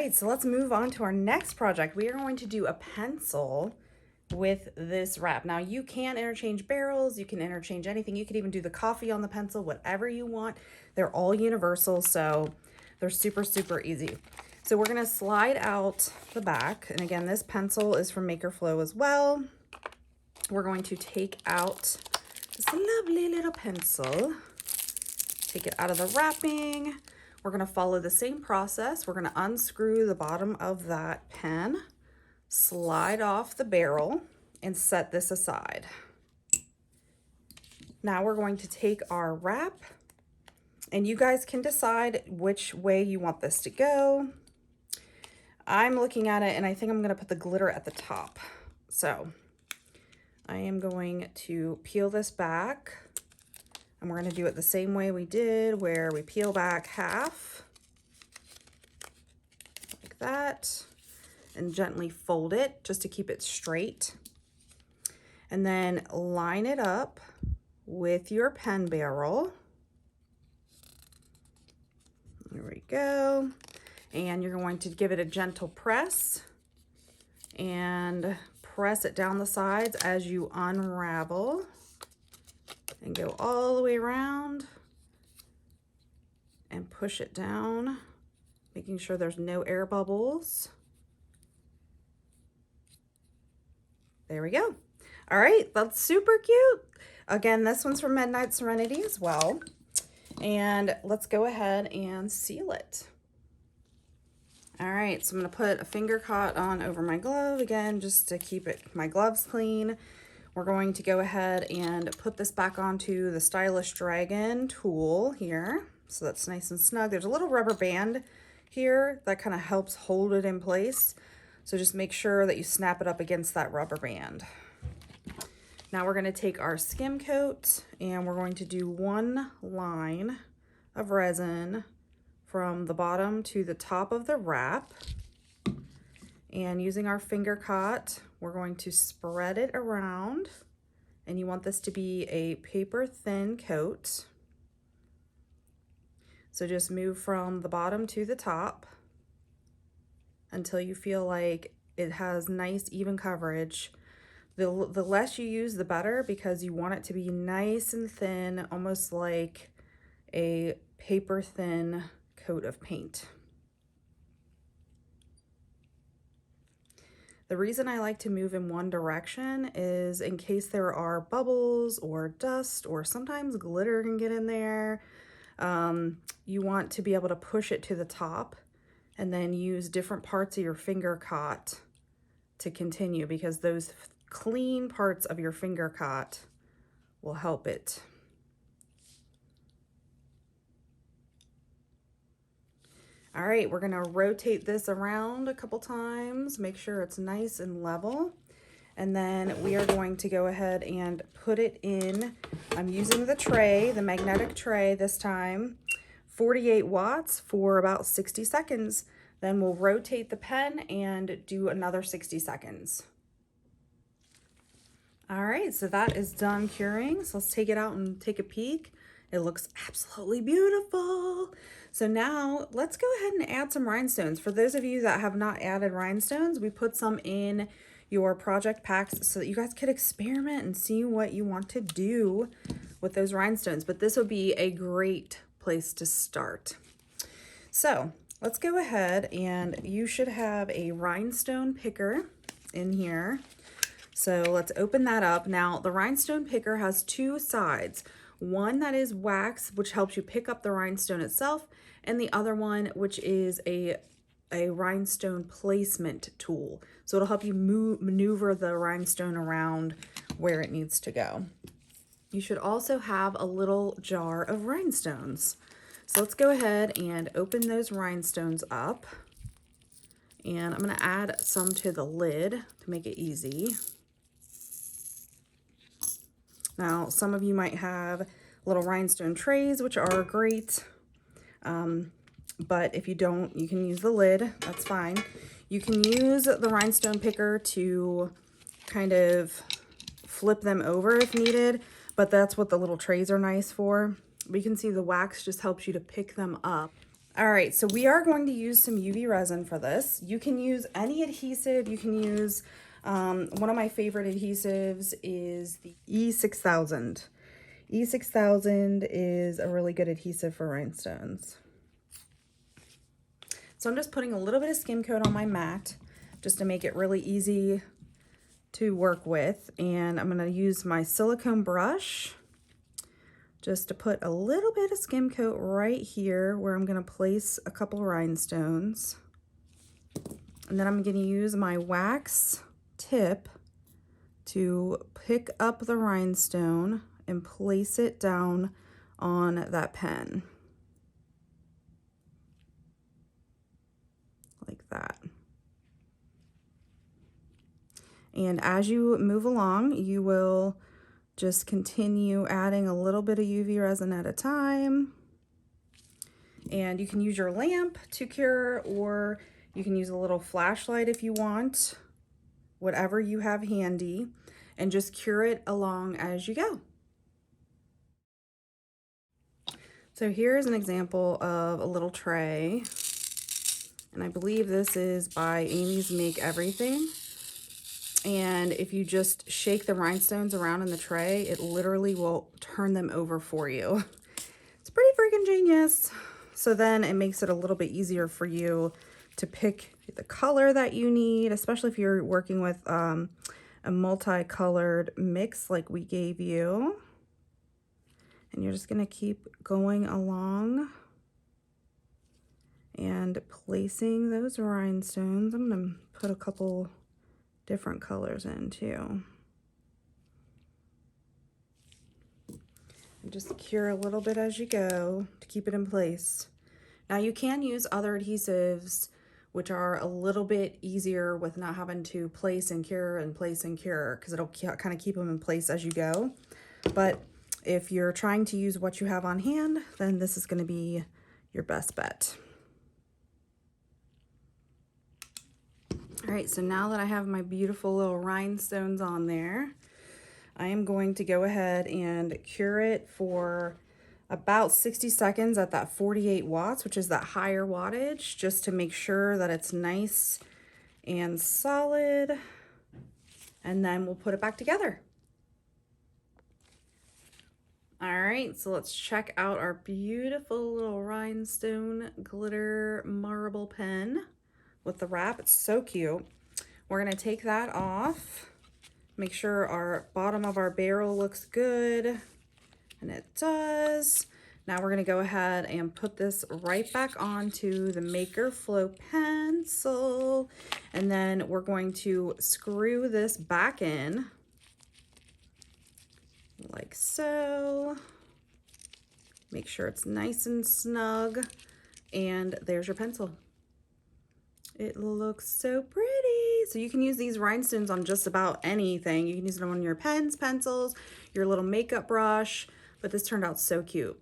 right, so let's move on to our next project. We are going to do a pencil with this wrap. Now you can interchange barrels, you can interchange anything. You could even do the coffee on the pencil, whatever you want. They're all universal, so they're super, super easy. So we're gonna slide out the back. And again, this pencil is from Maker Flow as well. We're going to take out this lovely little pencil, take it out of the wrapping. We're gonna follow the same process. We're gonna unscrew the bottom of that pen, slide off the barrel, and set this aside. Now we're going to take our wrap, and you guys can decide which way you want this to go. I'm looking at it and I think I'm gonna put the glitter at the top. So I am going to peel this back, and we're gonna do it the same way we did, where we peel back half, like that, and gently fold it just to keep it straight. And then line it up with your pen barrel. There we go. And you're going to give it a gentle press and press it down the sides as you unravel, and go all the way around and push it down, making sure there's no air bubbles. There we go. All right, that's super cute. Again, this one's from Midnight Serenity as well. And let's go ahead and seal it. All right, so I'm gonna put a finger cot on over my glove again, just to keep my gloves clean. We're going to go ahead and put this back onto the Stylish Dragon tool here, so that's nice and snug. There's a little rubber band here that kind of helps hold it in place. So just make sure that you snap it up against that rubber band. Now we're gonna take our skim coat and we're going to do one line of resin from the bottom to the top of the wrap. And using our finger cot, we're going to spread it around. And you want this to be a paper thin coat. So just move from the bottom to the top until you feel like it has nice even coverage. The less you use, the better, because you want it to be nice and thin, almost like a paper thin coat of paint. The reason I like to move in one direction is in case there are bubbles or dust, or sometimes glitter can get in there. You want to be able to push it to the top and then use different parts of your finger cot to continue, because those clean parts of your finger cot will help it. All right, we're gonna rotate this around a couple times, make sure it's nice and level. And then we are going to go ahead and put it in. I'm using the tray, the magnetic tray this time, 48 watts for about 60 seconds. Then we'll rotate the pen and do another 60 seconds. All right, so that is done curing. So let's take it out and take a peek. It looks absolutely beautiful. So now let's go ahead and add some rhinestones. For those of you that have not added rhinestones, we put some in your project packs so that you guys could experiment and see what you want to do with those rhinestones. But this would be a great place to start. So let's go ahead, and you should have a rhinestone picker in here. So let's open that up. Now the rhinestone picker has two sides. One that is wax, which helps you pick up the rhinestone itself, and the other one, which is a rhinestone placement tool. So it'll help you maneuver the rhinestone around where it needs to go. You should also have a little jar of rhinestones. So let's go ahead and open those rhinestones up. And I'm gonna add some to the lid to make it easy. Now, some of you might have little rhinestone trays, which are great. But if you don't, you can use the lid, that's fine. You can use the rhinestone picker to kind of flip them over if needed, but that's what the little trays are nice for. But you can see the wax just helps you to pick them up. All right, so we are going to use some UV resin for this. You can use any adhesive. You can use, one of my favorite adhesives is the E6000. E6000 is a really good adhesive for rhinestones. So I'm just putting a little bit of skim coat on my mat just to make it really easy to work with. And I'm gonna use my silicone brush just to put a little bit of skim coat right here where I'm gonna place a couple rhinestones. And then I'm gonna use my wax tip to pick up the rhinestone and place it down on that pen. Like that. And as you move along, you will just continue adding a little bit of UV resin at a time. And you can use your lamp to cure, or you can use a little flashlight if you want, whatever you have handy, and just cure it along as you go. So here's an example of a little tray, and I believe this is by Amy's Make Everything. And if you just shake the rhinestones around in the tray, it literally will turn them over for you. It's pretty freaking genius. So then it makes it a little bit easier for you to pick the color that you need, especially if you're working with a multicolored mix like we gave you. And you're just gonna keep going along and placing those rhinestones. I'm gonna put a couple different colors in too. And just cure a little bit as you go to keep it in place. Now you can use other adhesives which are a little bit easier with not having to place and cure because it'll kind of keep them in place as you go. But if you're trying to use what you have on hand, then this is going to be your best bet. All right, so now that I have my beautiful little rhinestones on there, I am going to go ahead and cure it for about 60 seconds at that 48 watts, which is that higher wattage, just to make sure that it's nice and solid. And then we'll put it back together. All right, so let's check out our beautiful little rhinestone glitter marble pen with the wrap. It's so cute. We're gonna take that off, make sure our bottom of our barrel looks good, and it does. Now we're gonna go ahead and put this right back onto the Maker Flow pencil, and then we're going to screw this back in like so. Make sure it's nice and snug, and there's your pencil. It looks so pretty. So you can use these rhinestones on just about anything. You can use them on your pens, pencils, your little makeup brush, but this turned out so cute.